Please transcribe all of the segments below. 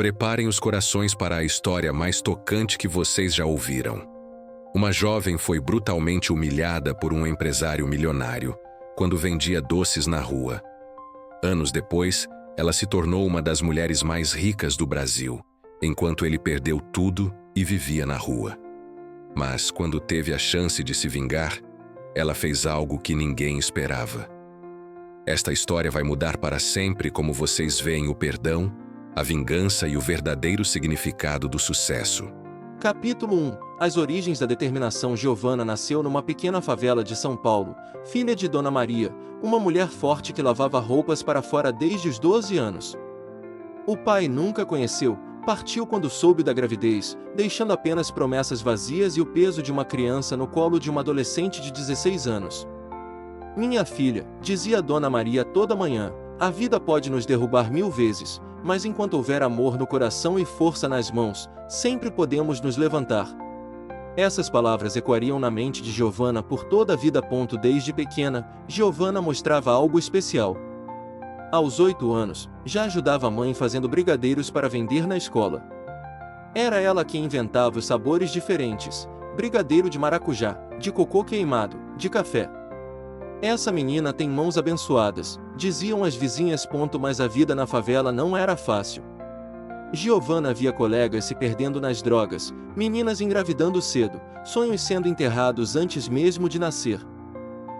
Preparem os corações para a história mais tocante que vocês já ouviram. Uma jovem foi brutalmente humilhada por um empresário milionário quando vendia doces na rua. Anos depois, ela se tornou uma das mulheres mais ricas do Brasil, enquanto ele perdeu tudo e vivia na rua. Mas, quando teve a chance de se vingar, ela fez algo que ninguém esperava. Esta história vai mudar para sempre como vocês veem o perdão, a vingança e o verdadeiro significado do sucesso. Capítulo 1. As origens da determinação. Giovana nasceu numa pequena favela de São Paulo, filha de Dona Maria, uma mulher forte que lavava roupas para fora desde os 12 anos. O pai nunca conheceu, partiu quando soube da gravidez, deixando apenas promessas vazias e o peso de uma criança no colo de uma adolescente de 16 anos. Minha filha, dizia Dona Maria toda manhã, a vida pode nos derrubar 1000 vezes, mas enquanto houver amor no coração e força nas mãos, sempre podemos nos levantar. Essas palavras ecoariam na mente de Giovana por toda a vida. Desde pequena, Giovana mostrava algo especial. Aos 8 anos, já ajudava a mãe fazendo brigadeiros para vender na escola. Era ela quem inventava os sabores diferentes: brigadeiro de maracujá, de cocô queimado, de café. Essa menina tem mãos abençoadas, diziam as vizinhas. Mas a vida na favela não era fácil. Giovana via colegas se perdendo nas drogas, meninas engravidando cedo, sonhos sendo enterrados antes mesmo de nascer.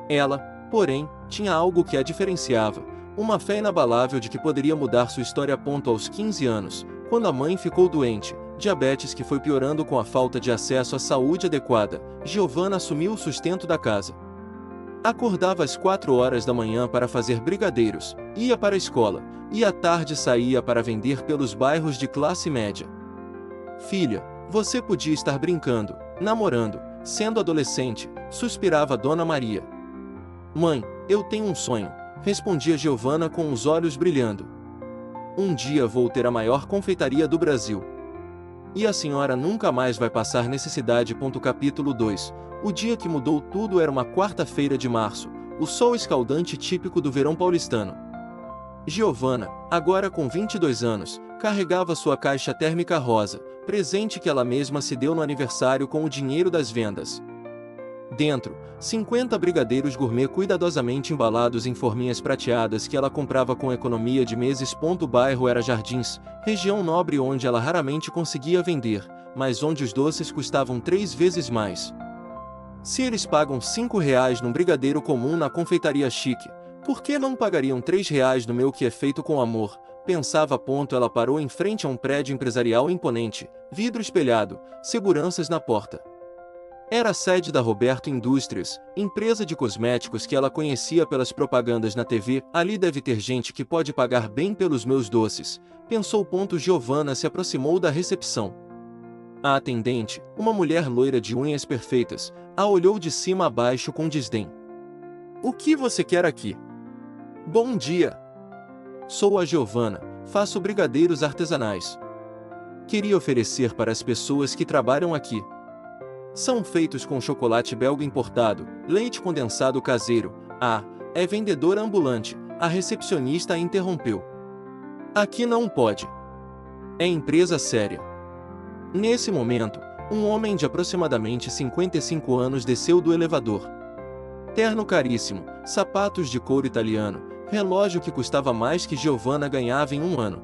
Ela, porém, tinha algo que a diferenciava, uma fé inabalável de que poderia mudar sua história. Aos 15 anos, quando a mãe ficou doente, diabetes que foi piorando com a falta de acesso à saúde adequada, Giovana assumiu o sustento da casa. Acordava às 4 horas da manhã para fazer brigadeiros, ia para a escola, e à tarde saía para vender pelos bairros de classe média. Filha, você podia estar brincando, namorando, sendo adolescente, suspirava Dona Maria. Mãe, eu tenho um sonho, respondia Giovana com os olhos brilhando. Um dia vou ter a maior confeitaria do Brasil. E a senhora nunca mais vai passar necessidade. Capítulo 2. O dia que mudou tudo era uma quarta-feira de março, o sol escaldante típico do verão paulistano. Giovana, agora com 22 anos, carregava sua caixa térmica rosa, presente que ela mesma se deu no aniversário com o dinheiro das vendas. Dentro, 50 brigadeiros gourmet cuidadosamente embalados em forminhas prateadas que ela comprava com economia de meses. O bairro era Jardins, região nobre onde ela raramente conseguia vender, mas onde os doces custavam 3 vezes mais. Se eles pagam R$5 num brigadeiro comum na confeitaria chique, por que não pagariam R$3 no meu que é feito com amor? Pensava. Ela parou em frente a um prédio empresarial imponente, vidro espelhado, seguranças na porta. Era a sede da Roberto Indústrias, empresa de cosméticos que ela conhecia pelas propagandas na TV. Ali deve ter gente que pode pagar bem pelos meus doces, pensou. Giovana se aproximou da recepção. A atendente, uma mulher loira de unhas perfeitas, a olhou de cima a baixo com desdém. O que você quer aqui? Bom dia! Sou a Giovana, faço brigadeiros artesanais. Queria oferecer para as pessoas que trabalham aqui. São feitos com chocolate belga importado, leite condensado caseiro. Ah, é vendedora ambulante, a recepcionista a interrompeu. Aqui não pode. É empresa séria. Nesse momento, um homem de aproximadamente 55 anos desceu do elevador. Terno caríssimo, sapatos de couro italiano, relógio que custava mais que Giovana ganhava em um ano.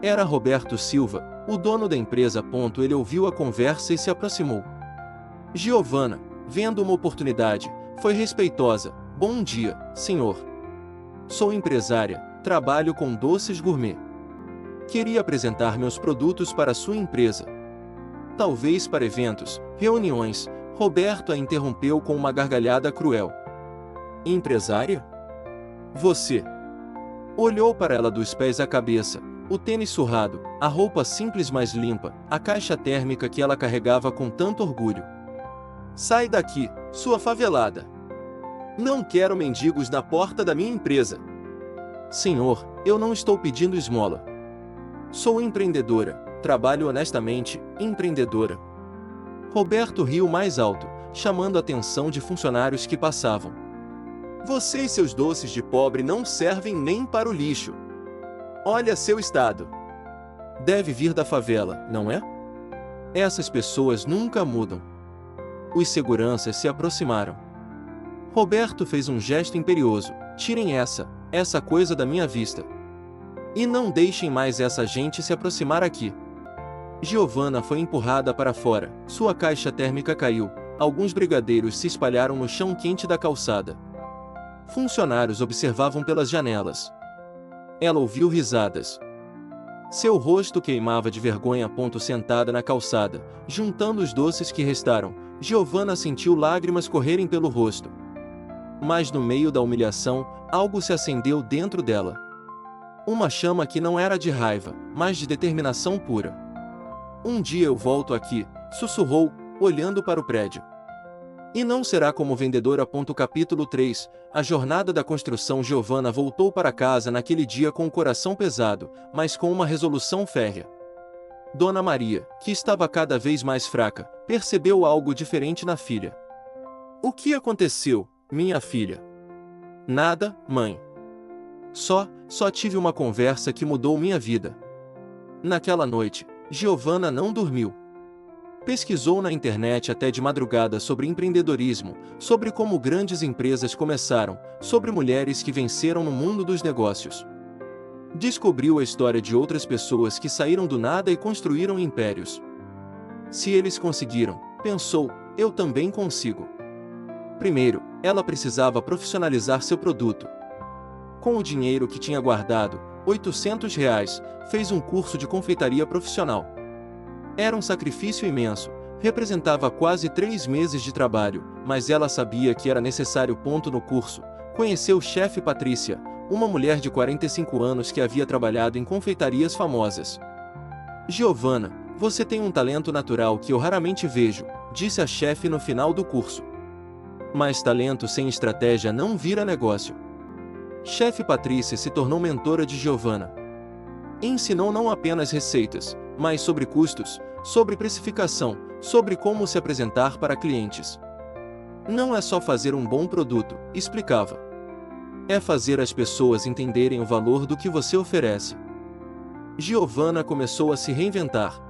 Era Roberto Silva, o dono da empresa. Ele ouviu a conversa e se aproximou. Giovana, vendo uma oportunidade, foi respeitosa. Bom dia, senhor. Sou empresária, trabalho com doces gourmet. Queria apresentar meus produtos para sua empresa. Talvez para eventos, reuniões. Roberto a interrompeu com uma gargalhada cruel. Empresária? Você? Olhou para ela dos pés à cabeça, o tênis surrado, a roupa simples mais limpa, a caixa térmica que ela carregava com tanto orgulho. Sai daqui, sua favelada. Não quero mendigos na porta da minha empresa. Senhor, eu não estou pedindo esmola. Sou empreendedora, trabalho honestamente, empreendedora. Roberto riu mais alto, chamando a atenção de funcionários que passavam. Você e seus doces de pobre não servem nem para o lixo. Olha seu estado. Deve vir da favela, não é? Essas pessoas nunca mudam. Os seguranças se aproximaram. Roberto fez um gesto imperioso. Tirem essa coisa da minha vista. E não deixem mais essa gente se aproximar aqui. Giovanna foi empurrada para fora, sua caixa térmica caiu, alguns brigadeiros se espalharam no chão quente da calçada. Funcionários observavam pelas janelas. Ela ouviu risadas. Seu rosto queimava de vergonha. Sentada na calçada, juntando os doces que restaram, Giovanna sentiu lágrimas correrem pelo rosto. Mas no meio da humilhação, algo se acendeu dentro dela. Uma chama que não era de raiva, mas de determinação pura. Um dia eu volto aqui, sussurrou, olhando para o prédio. E não será como vendedora. Capítulo 3. A jornada da construção. Giovanna voltou para casa naquele dia com o coração pesado, mas com uma resolução férrea. Dona Maria, que estava cada vez mais fraca, percebeu algo diferente na filha. O que aconteceu, minha filha? Nada, mãe. Só tive uma conversa que mudou minha vida. Naquela noite, Giovanna não dormiu. Pesquisou na internet até de madrugada sobre empreendedorismo, sobre como grandes empresas começaram, sobre mulheres que venceram no mundo dos negócios. Descobriu a história de outras pessoas que saíram do nada e construíram impérios. Se eles conseguiram, pensou, eu também consigo. Primeiro, ela precisava profissionalizar seu produto. Com o dinheiro que tinha guardado, R$ 800, fez um curso de confeitaria profissional. Era um sacrifício imenso, representava quase 3 meses de trabalho, mas ela sabia que era necessário. No curso, conheceu chefe Patrícia, uma mulher de 45 anos que havia trabalhado em confeitarias famosas. Giovanna, você tem um talento natural que eu raramente vejo, disse a chefe no final do curso. Mas talento sem estratégia não vira negócio. Chefe Patrícia se tornou mentora de Giovanna. Ensinou não apenas receitas, mas sobre custos, sobre precificação, sobre como se apresentar para clientes. Não é só fazer um bom produto, explicava. É fazer as pessoas entenderem o valor do que você oferece. Giovanna começou a se reinventar.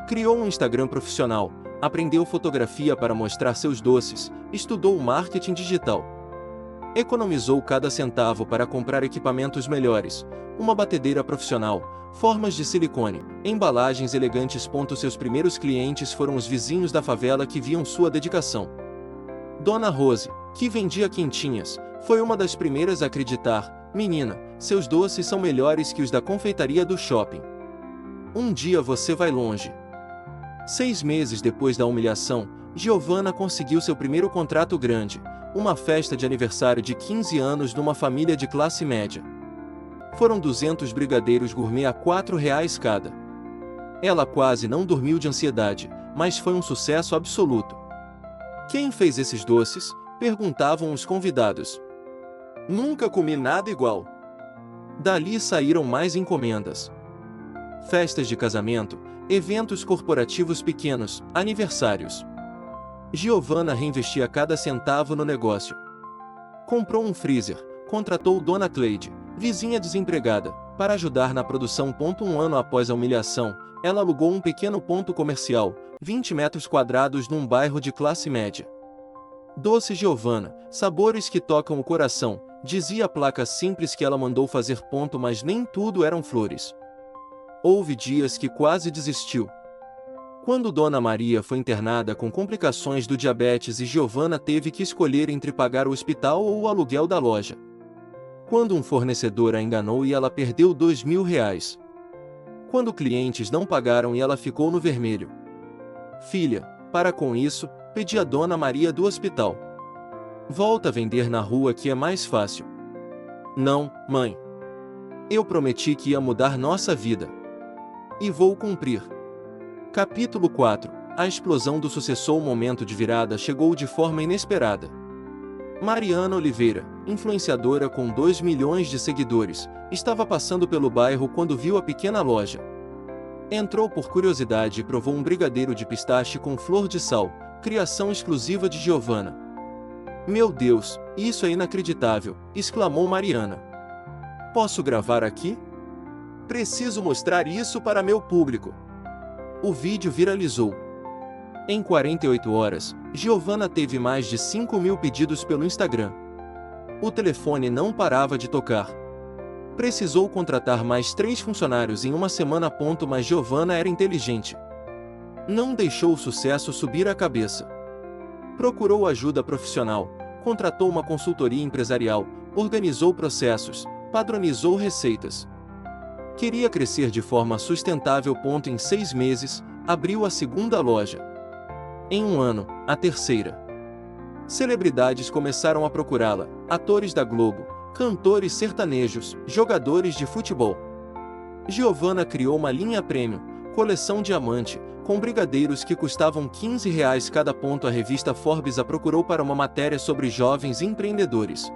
Criou um Instagram profissional, aprendeu fotografia para mostrar seus doces, estudou marketing digital. Economizou cada centavo para comprar equipamentos melhores, uma batedeira profissional, formas de silicone, embalagens elegantes. Seus primeiros clientes foram os vizinhos da favela que viam sua dedicação. Dona Rose, que vendia quentinhas, foi uma das primeiras a acreditar. Menina, seus doces são melhores que os da confeitaria do shopping. Um dia você vai longe. 6 meses depois da humilhação, Giovanna conseguiu seu primeiro contrato grande, uma festa de aniversário de 15 anos numa família de classe média. Foram 200 brigadeiros gourmet a R$ 4 cada. Ela quase não dormiu de ansiedade, mas foi um sucesso absoluto. Quem fez esses doces? Perguntavam os convidados. Nunca comi nada igual. Dali saíram mais encomendas. Festas de casamento, eventos corporativos pequenos, aniversários. Giovanna reinvestia cada centavo no negócio. Comprou um freezer, contratou Dona Cleide, vizinha desempregada, para ajudar na produção. Um ano após a humilhação, ela alugou um pequeno ponto comercial, 20 metros quadrados num bairro de classe média. Doce Giovanna, sabores que tocam o coração, dizia a placa simples que ela mandou fazer. Mas nem tudo eram flores. Houve dias que quase desistiu. Quando Dona Maria foi internada com complicações do diabetes e Giovanna teve que escolher entre pagar o hospital ou o aluguel da loja. Quando um fornecedor a enganou e ela perdeu R$ 2.000. Quando clientes não pagaram e ela ficou no vermelho. Filha, para com isso, pedi a Dona Maria do hospital. Volta a vender na rua que é mais fácil. Não, mãe. Eu prometi que ia mudar nossa vida. E vou cumprir. Capítulo 4. A explosão do sucesso. O momento de virada chegou de forma inesperada. Mariana Oliveira, influenciadora com 2 milhões de seguidores, estava passando pelo bairro quando viu a pequena loja. Entrou por curiosidade e provou um brigadeiro de pistache com flor de sal, criação exclusiva de Giovanna. Meu Deus, isso é inacreditável, exclamou Mariana. Posso gravar aqui? Preciso mostrar isso para meu público. O vídeo viralizou. Em 48 horas, Giovanna teve mais de 5.000 pedidos pelo Instagram. O telefone não parava de tocar. Precisou contratar mais 3 funcionários em uma semana. Mas Giovanna era inteligente. Não deixou o sucesso subir a cabeça. Procurou ajuda profissional, contratou uma consultoria empresarial, organizou processos, padronizou receitas. Queria crescer de forma sustentável. Em 6 meses, abriu a segunda loja. Em um ano, a terceira. Celebridades começaram a procurá-la, atores da Globo, cantores sertanejos, jogadores de futebol. Giovanna criou uma linha premium, coleção diamante, com brigadeiros que custavam R$ 15 cada. A revista Forbes a procurou para uma matéria sobre jovens empreendedores.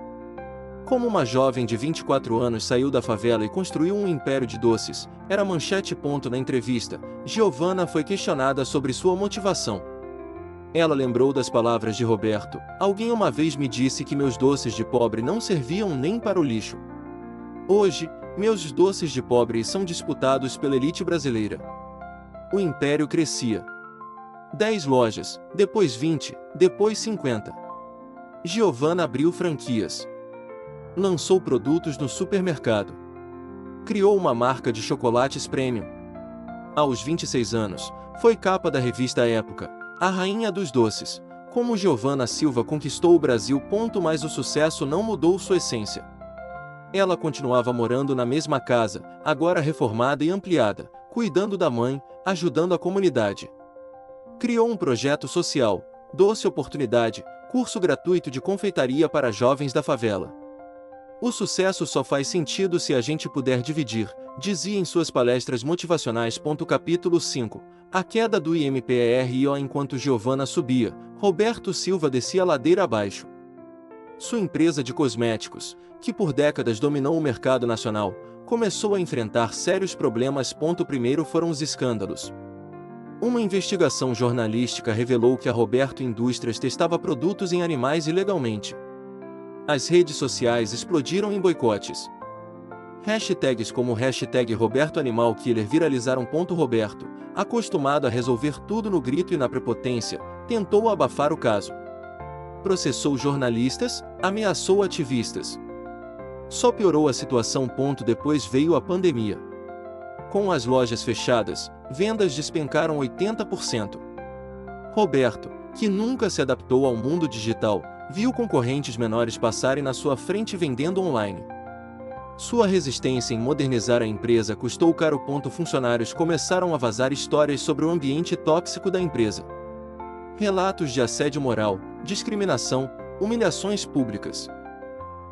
Como uma jovem de 24 anos saiu da favela e construiu um império de doces, era manchete. Na entrevista, Giovanna foi questionada sobre sua motivação. Ela lembrou das palavras de Roberto: "Alguém uma vez me disse que meus doces de pobre não serviam nem para o lixo. Hoje, meus doces de pobre são disputados pela elite brasileira." O império crescia. 10 lojas, depois 20, depois 50. Giovanna abriu franquias. Lançou produtos no supermercado. Criou uma marca de chocolates premium. Aos 26 anos, foi capa da revista Época, a rainha dos doces. Como Giovanna Silva conquistou o Brasil. Mas o sucesso não mudou sua essência. Ela continuava morando na mesma casa, agora reformada e ampliada, cuidando da mãe, ajudando a comunidade. Criou um projeto social, Doce Oportunidade, curso gratuito de confeitaria para jovens da favela. O sucesso só faz sentido se a gente puder dividir, dizia em suas palestras motivacionais. Capítulo 5. A queda do IMPERO. Enquanto Giovanna subia, Roberto Silva descia a ladeira abaixo. Sua empresa de cosméticos, que por décadas dominou o mercado nacional, começou a enfrentar sérios problemas. Primeiro foram os escândalos. Uma investigação jornalística revelou que a Roberto Indústrias testava produtos em animais ilegalmente. As redes sociais explodiram em boicotes. Hashtags como #RobertoAnimalKiller viralizaram. Roberto, acostumado a resolver tudo no grito e na prepotência, tentou abafar o caso. Processou jornalistas, ameaçou ativistas. Só piorou a situação. Depois veio a pandemia. Com as lojas fechadas, vendas despencaram 80%. Roberto, que nunca se adaptou ao mundo digital, viu concorrentes menores passarem na sua frente vendendo online. Sua resistência em modernizar a empresa custou caro. Funcionários começaram a vazar histórias sobre o ambiente tóxico da empresa. Relatos de assédio moral, discriminação, humilhações públicas.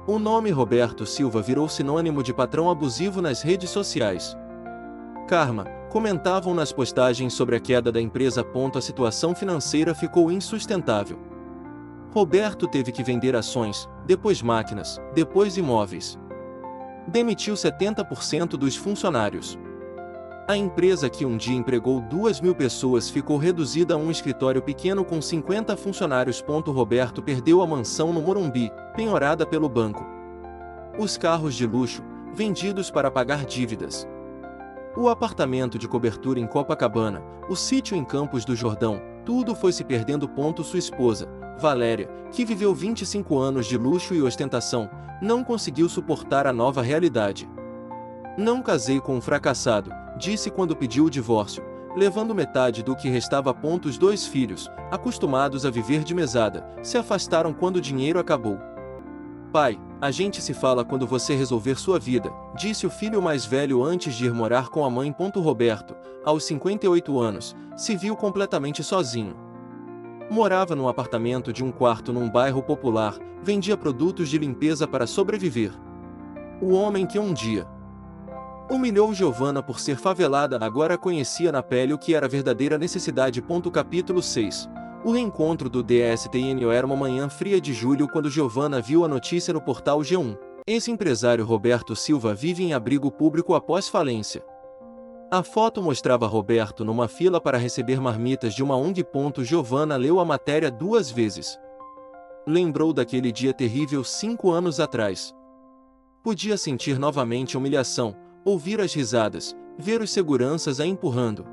O nome Roberto Silva virou sinônimo de patrão abusivo nas redes sociais. Karma, comentavam nas postagens sobre a queda da empresa. A situação financeira ficou insustentável. Roberto teve que vender ações, depois máquinas, depois imóveis. Demitiu 70% dos funcionários. A empresa, que um dia empregou 2.000 pessoas, ficou reduzida a um escritório pequeno com 50 funcionários. Roberto perdeu a mansão no Morumbi, penhorada pelo banco. Os carros de luxo, vendidos para pagar dívidas. O apartamento de cobertura em Copacabana, o sítio em Campos do Jordão, tudo foi se perdendo. Sua esposa, Valéria, que viveu 25 anos de luxo e ostentação, não conseguiu suportar a nova realidade. "Não casei com um fracassado", disse quando pediu o divórcio, levando metade do que restava. Os 2 filhos, acostumados a viver de mesada, se afastaram quando o dinheiro acabou. "Pai, a gente se fala quando você resolver sua vida", disse o filho mais velho antes de ir morar com a mãe. Roberto, aos 58 anos, se viu completamente sozinho. Morava num apartamento de um quarto num bairro popular, vendia produtos de limpeza para sobreviver. O homem que um dia humilhou Giovanna por ser favelada agora conhecia na pele o que era a verdadeira necessidade. Capítulo 6. O reencontro do DSTNO. Era uma manhã fria de julho quando Giovanna viu a notícia no portal G1. Esse empresário Roberto Silva vive em abrigo público após falência. A foto mostrava Roberto numa fila para receber marmitas de uma ONG. Giovanna leu a matéria 2 vezes. Lembrou daquele dia terrível 5 anos atrás. Podia sentir novamente humilhação, ouvir as risadas, ver os seguranças a empurrando.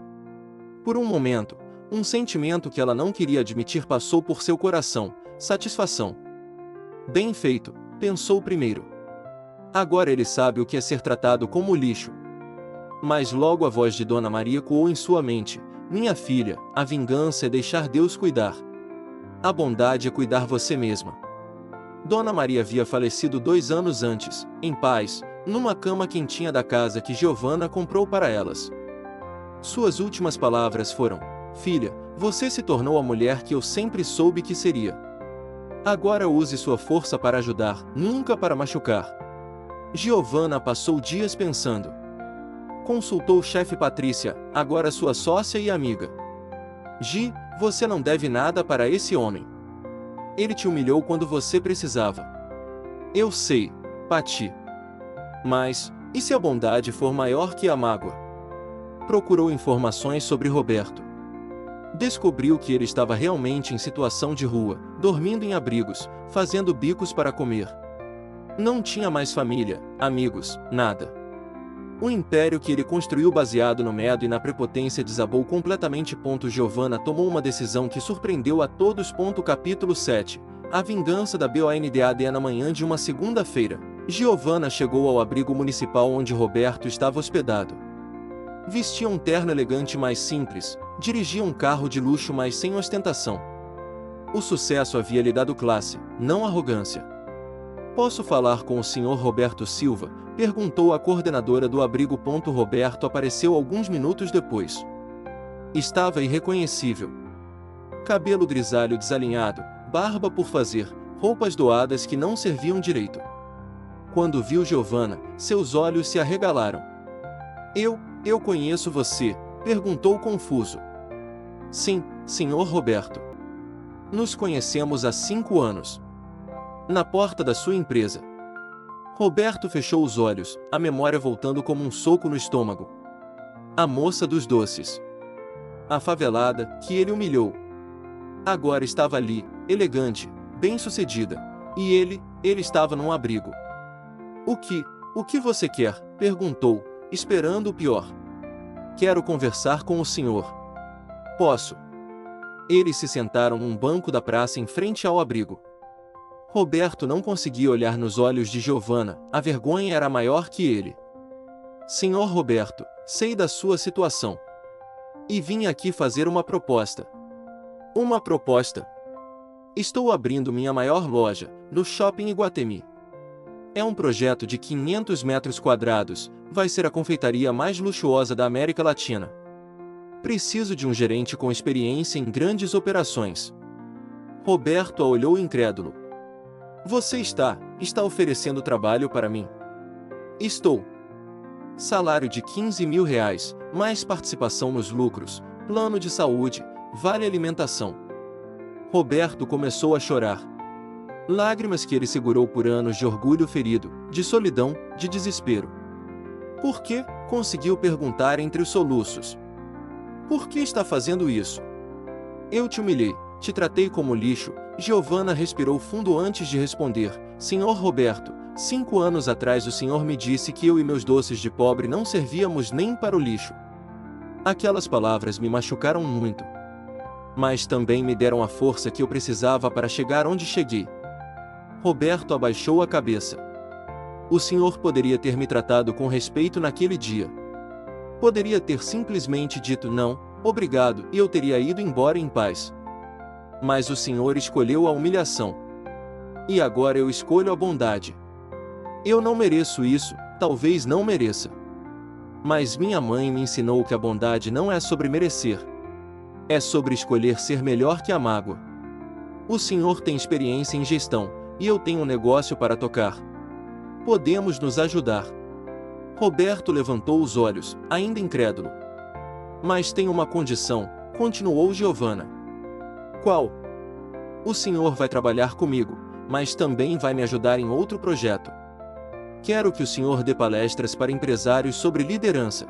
Por um momento, um sentimento que ela não queria admitir passou por seu coração: satisfação. Bem feito, pensou primeiro. Agora ele sabe o que é ser tratado como lixo. Mas logo a voz de Dona Maria ecoou em sua mente: minha filha, a vingança é deixar Deus cuidar. A bondade é cuidar você mesma. Dona Maria havia falecido 2 anos antes, em paz, numa cama quentinha da casa que Giovanna comprou para elas. Suas últimas palavras foram: filha, você se tornou a mulher que eu sempre soube que seria. Agora use sua força para ajudar, nunca para machucar. Giovanna passou dias pensando. Consultou o chefe Patrícia, agora sua sócia e amiga. Gi, você não deve nada para esse homem. Ele te humilhou quando você precisava. Eu sei, Pati. Mas, e se a bondade for maior que a mágoa? Procurou informações sobre Roberto. Descobriu que ele estava realmente em situação de rua, dormindo em abrigos, fazendo bicos para comer. Não tinha mais família, amigos, nada. O império que ele construiu baseado no medo e na prepotência desabou completamente. Giovanna tomou uma decisão que surpreendeu a todos. Capítulo 7. A vingança da BONDAD. Na manhã de uma segunda-feira, Giovanna chegou ao abrigo municipal onde Roberto estava hospedado. Vestia um terno elegante mais simples, dirigia um carro de luxo mas sem ostentação. O sucesso havia lhe dado classe, não arrogância. Posso falar com o Sr. Roberto Silva? Perguntou a coordenadora do abrigo. Roberto apareceu alguns minutos depois. Estava irreconhecível. Cabelo grisalho desalinhado, barba por fazer, roupas doadas que não serviam direito. Quando viu Giovanna, seus olhos se arregalaram. Eu conheço você? Perguntou confuso. Sim, Sr. Roberto. Nos conhecemos há 5 anos. Na porta da sua empresa. Roberto fechou os olhos, a memória voltando como um soco no estômago. A moça dos doces. A favelada, que ele humilhou. Agora estava ali, elegante, bem-sucedida. E ele estava num abrigo. O que você quer? Perguntou, esperando o pior. Quero conversar com o senhor. Posso. Eles se sentaram num banco da praça em frente ao abrigo. Roberto não conseguia olhar nos olhos de Giovanna, a vergonha era maior que ele. Senhor Roberto, sei da sua situação. E vim aqui fazer uma proposta. Uma proposta? Estou abrindo minha maior loja, no Shopping Iguatemi. É um projeto de 500 metros quadrados, vai ser a confeitaria mais luxuosa da América Latina. Preciso de um gerente com experiência em grandes operações. Roberto a olhou incrédulo. Você está oferecendo trabalho para mim? Estou. Salário de R$ 15.000, mais participação nos lucros, plano de saúde, vale alimentação. Roberto começou a chorar. Lágrimas que ele segurou por anos de orgulho ferido, de solidão, de desespero. Por que? Conseguiu perguntar entre os soluços. Por que está fazendo isso? Eu te humilhei, te tratei como lixo. Giovanna respirou fundo antes de responder. Senhor Roberto, 5 anos atrás o senhor me disse que eu e meus doces de pobre não servíamos nem para o lixo. Aquelas palavras me machucaram muito. Mas também me deram a força que eu precisava para chegar onde cheguei. Roberto abaixou a cabeça. O senhor poderia ter me tratado com respeito naquele dia. Poderia ter simplesmente dito não, obrigado, e eu teria ido embora em paz. Mas o senhor escolheu a humilhação. E agora eu escolho a bondade. Eu não mereço isso, talvez não mereça. Mas minha mãe me ensinou que a bondade não é sobre merecer. É sobre escolher ser melhor que a mágoa. O senhor tem experiência em gestão, e eu tenho um negócio para tocar. Podemos nos ajudar. Roberto levantou os olhos, ainda incrédulo. Mas tem uma condição, continuou Giovanna. Qual? O senhor vai trabalhar comigo, mas também vai me ajudar em outro projeto. Quero que o senhor dê palestras para empresários sobre liderança.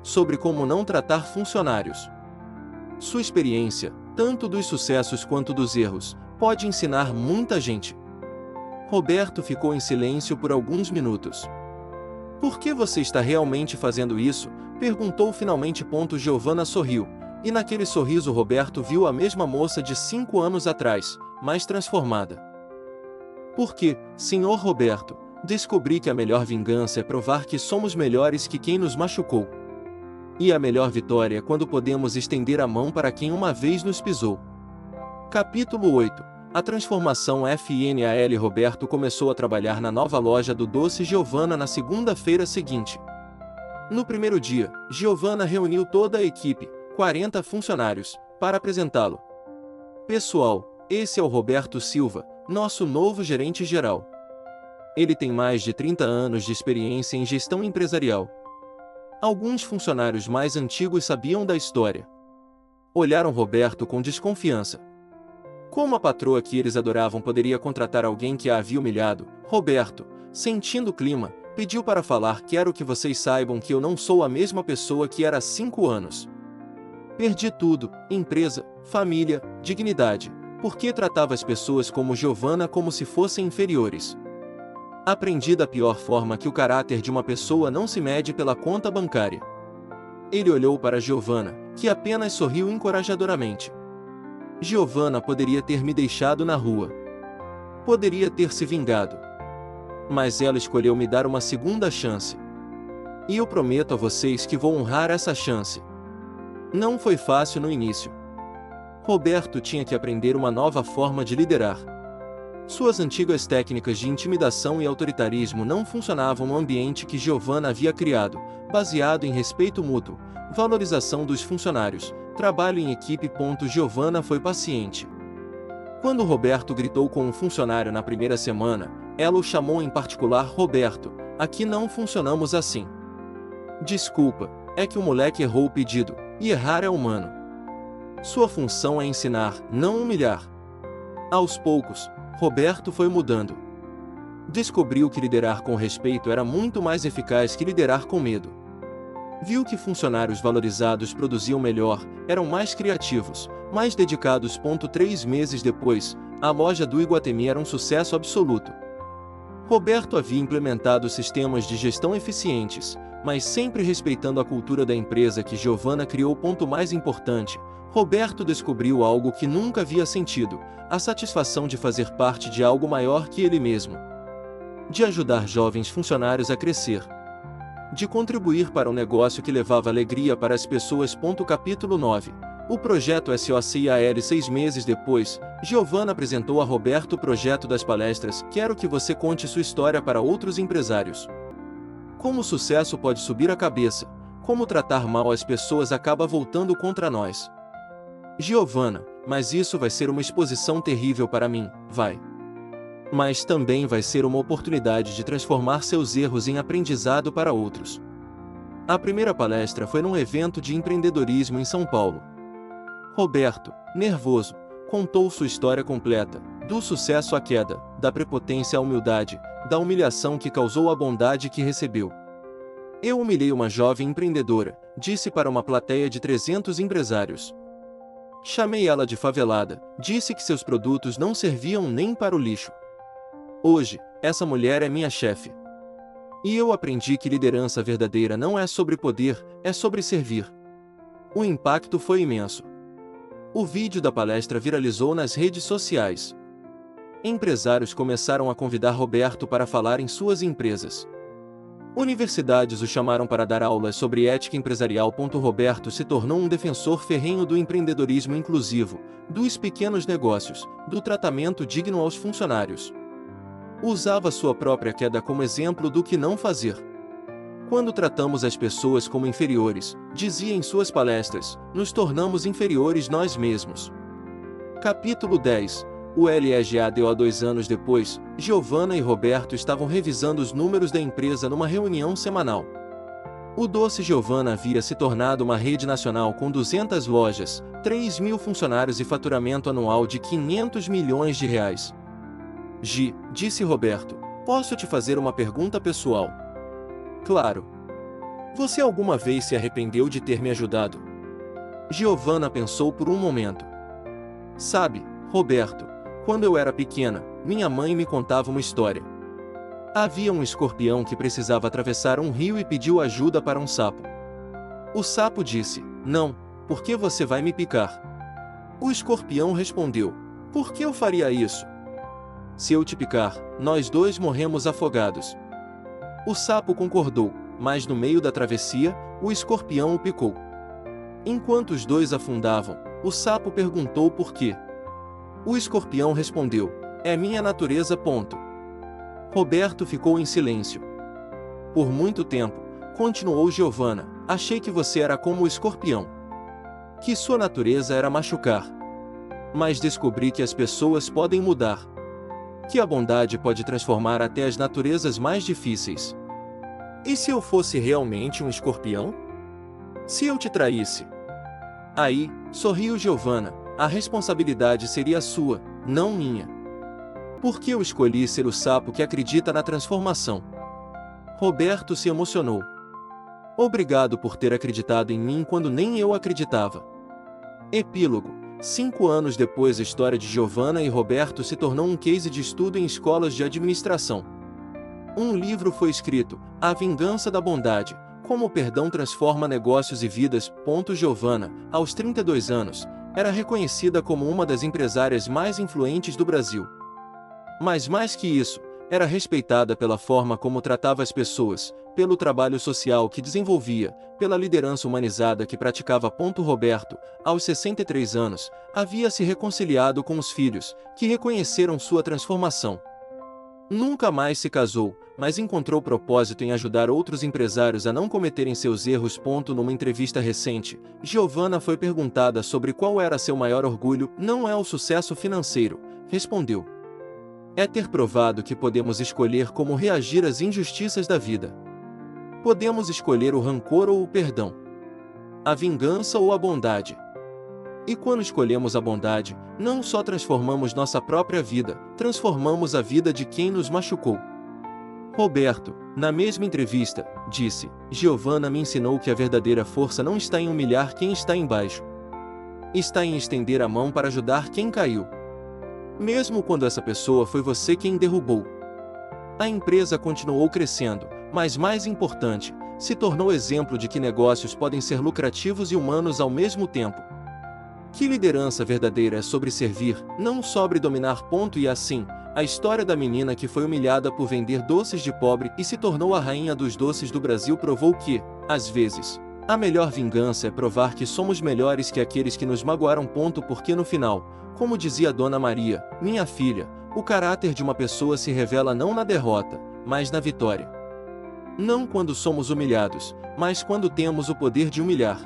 Sobre como não tratar funcionários. Sua experiência, tanto dos sucessos quanto dos erros, pode ensinar muita gente. Roberto ficou em silêncio por alguns minutos. Por que você está realmente fazendo isso? Perguntou finalmente. Giovanna sorriu, e naquele sorriso Roberto viu a mesma moça de 5 anos atrás, mais transformada. Porque, Senhor Roberto, descobri que a melhor vingança é provar que somos melhores que quem nos machucou. E a melhor vitória é quando podemos estender a mão para quem uma vez nos pisou. Capítulo 8. A transformação FNAL. Roberto começou a trabalhar na nova loja do doce Giovanna na segunda-feira seguinte. No primeiro dia, Giovanna reuniu toda a equipe, 40 funcionários, para apresentá-lo. Pessoal, esse é o Roberto Silva, nosso novo gerente-geral. Ele tem mais de 30 anos de experiência em gestão empresarial. Alguns funcionários mais antigos sabiam da história. Olharam Roberto com desconfiança. Como a patroa que eles adoravam poderia contratar alguém que a havia humilhado? Roberto, sentindo o clima, pediu para falar. Quero que vocês saibam que eu não sou a mesma pessoa que era há 5 anos. Perdi tudo, empresa, família, dignidade, porque tratava as pessoas como Giovanna como se fossem inferiores. Aprendi da pior forma que o caráter de uma pessoa não se mede pela conta bancária. Ele olhou para Giovanna, que apenas sorriu encorajadoramente. Giovanna poderia ter me deixado na rua. Poderia ter se vingado. Mas ela escolheu me dar uma segunda chance. E eu prometo a vocês que vou honrar essa chance. Não foi fácil no início. Roberto tinha que aprender uma nova forma de liderar. Suas antigas técnicas de intimidação e autoritarismo não funcionavam no ambiente que Giovanna havia criado, baseado em respeito mútuo, valorização dos funcionários, trabalho em equipe. Giovanna foi paciente. Quando Roberto gritou com um funcionário na primeira semana, ela o chamou em particular. Roberto, aqui não funcionamos assim. Desculpa, é que o moleque errou o pedido, e errar é humano. Sua função é ensinar, não humilhar. Aos poucos, Roberto foi mudando. Descobriu que liderar com respeito era muito mais eficaz que liderar com medo. Viu que funcionários valorizados produziam melhor, eram mais criativos, mais dedicados. 3 meses depois, a loja do Iguatemi era um sucesso absoluto. Roberto havia implementado sistemas de gestão eficientes, mas sempre respeitando a cultura da empresa que Giovanna criou. Mais importante, Roberto descobriu algo que nunca havia sentido: a satisfação de fazer parte de algo maior que ele mesmo. De ajudar jovens funcionários a crescer. De contribuir para um negócio que levava alegria para as pessoas. Capítulo 9. O projeto SOCAL. 6 meses depois, Giovanna apresentou a Roberto o projeto das palestras. Quero que você conte sua história para outros empresários. Como o sucesso pode subir a cabeça, como tratar mal as pessoas acaba voltando contra nós. Giovanna, mas isso vai ser uma exposição terrível para mim, vai. Mas também vai ser uma oportunidade de transformar seus erros em aprendizado para outros. A primeira palestra foi num evento de empreendedorismo em São Paulo. Roberto, nervoso, contou sua história completa, do sucesso à queda, da prepotência à humildade, da humilhação que causou à bondade que recebeu. Eu humilhei uma jovem empreendedora, disse para uma plateia de 300 empresários. Chamei ela de favelada, disse que seus produtos não serviam nem para o lixo. Hoje, essa mulher é minha chefe. E eu aprendi que liderança verdadeira não é sobre poder, é sobre servir. O impacto foi imenso. O vídeo da palestra viralizou nas redes sociais. Empresários começaram a convidar Roberto para falar em suas empresas. Universidades o chamaram para dar aulas sobre ética empresarial. Roberto se tornou um defensor ferrenho do empreendedorismo inclusivo, dos pequenos negócios, do tratamento digno aos funcionários. Usava sua própria queda como exemplo do que não fazer. Quando tratamos as pessoas como inferiores, dizia em suas palestras, nos tornamos inferiores nós mesmos. Capítulo 10. O LEGADO. 2 anos depois, Giovanna e Roberto estavam revisando os números da empresa numa reunião semanal. O doce Giovanna havia se tornado uma rede nacional com 200 lojas, 3.000 funcionários e faturamento anual de 500 milhões de reais. Gi, disse Roberto, posso te fazer uma pergunta pessoal? Claro. Você alguma vez se arrependeu de ter me ajudado? Giovanna pensou por um momento. Sabe, Roberto, quando eu era pequena, minha mãe me contava uma história. Havia um escorpião que precisava atravessar um rio e pediu ajuda para um sapo. O sapo disse: "Não, porque você vai me picar." O escorpião respondeu: "Por que eu faria isso? Se eu te picar, nós dois morremos afogados." O sapo concordou, mas no meio da travessia, o escorpião o picou. Enquanto os dois afundavam, o sapo perguntou por quê. O escorpião respondeu: "É minha natureza. Ponto." Roberto ficou em silêncio. "Por muito tempo," continuou Giovanna, "achei que você era como o escorpião. Que sua natureza era machucar. Mas descobri que as pessoas podem mudar. Que a bondade pode transformar até as naturezas mais difíceis." "E se eu fosse realmente um escorpião? Se eu te traísse?" "Aí," sorriu Giovanna, "a responsabilidade seria sua, não minha. Porque eu escolhi ser o sapo que acredita na transformação." Roberto se emocionou. "Obrigado por ter acreditado em mim quando nem eu acreditava." Epílogo. 5 anos depois, a história de Giovanna e Roberto se tornou um case de estudo em escolas de administração. Um livro foi escrito, A Vingança da Bondade, como o perdão transforma negócios e vidas. Giovanna, aos 32 anos, era reconhecida como uma das empresárias mais influentes do Brasil. Mas mais que isso, era respeitada pela forma como tratava as pessoas, pelo trabalho social que desenvolvia, pela liderança humanizada que praticava. Roberto, aos 63 anos, havia se reconciliado com os filhos, que reconheceram sua transformação. Nunca mais se casou, mas encontrou propósito em ajudar outros empresários a não cometerem seus erros. Numa entrevista recente, Giovanna foi perguntada sobre qual era seu maior orgulho. "Não é o sucesso financeiro", respondeu. "É ter provado que podemos escolher como reagir às injustiças da vida. Podemos escolher o rancor ou o perdão, a vingança ou a bondade. E quando escolhemos a bondade, não só transformamos nossa própria vida, transformamos a vida de quem nos machucou." Roberto, na mesma entrevista, disse: "Giovanna me ensinou que a verdadeira força não está em humilhar quem está embaixo. Está em estender a mão para ajudar quem caiu. Mesmo quando essa pessoa foi você quem derrubou." A empresa continuou crescendo, mas mais importante, se tornou exemplo de que negócios podem ser lucrativos e humanos ao mesmo tempo. Que liderança verdadeira é sobre servir, não sobre dominar. E assim, a história da menina que foi humilhada por vender doces de pobre e se tornou a rainha dos doces do Brasil provou que, às vezes, a melhor vingança é provar que somos melhores que aqueles que nos magoaram. Porque no final, como dizia Dona Maria, minha filha, o caráter de uma pessoa se revela não na derrota, mas na vitória. Não quando somos humilhados, mas quando temos o poder de humilhar.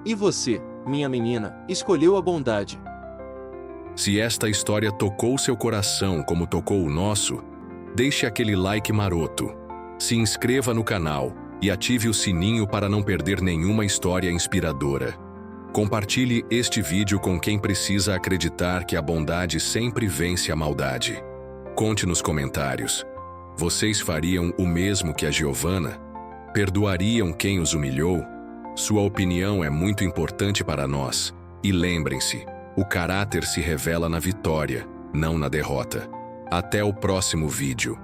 E você, minha menina, escolheu a bondade. Se esta história tocou seu coração como tocou o nosso, deixe aquele like maroto. Se inscreva no canal e ative o sininho para não perder nenhuma história inspiradora. Compartilhe este vídeo com quem precisa acreditar que a bondade sempre vence a maldade. Conte nos comentários. Vocês fariam o mesmo que a Giovanna? Perdoariam quem os humilhou? Sua opinião é muito importante para nós. E lembrem-se, o caráter se revela na vitória, não na derrota. Até o próximo vídeo.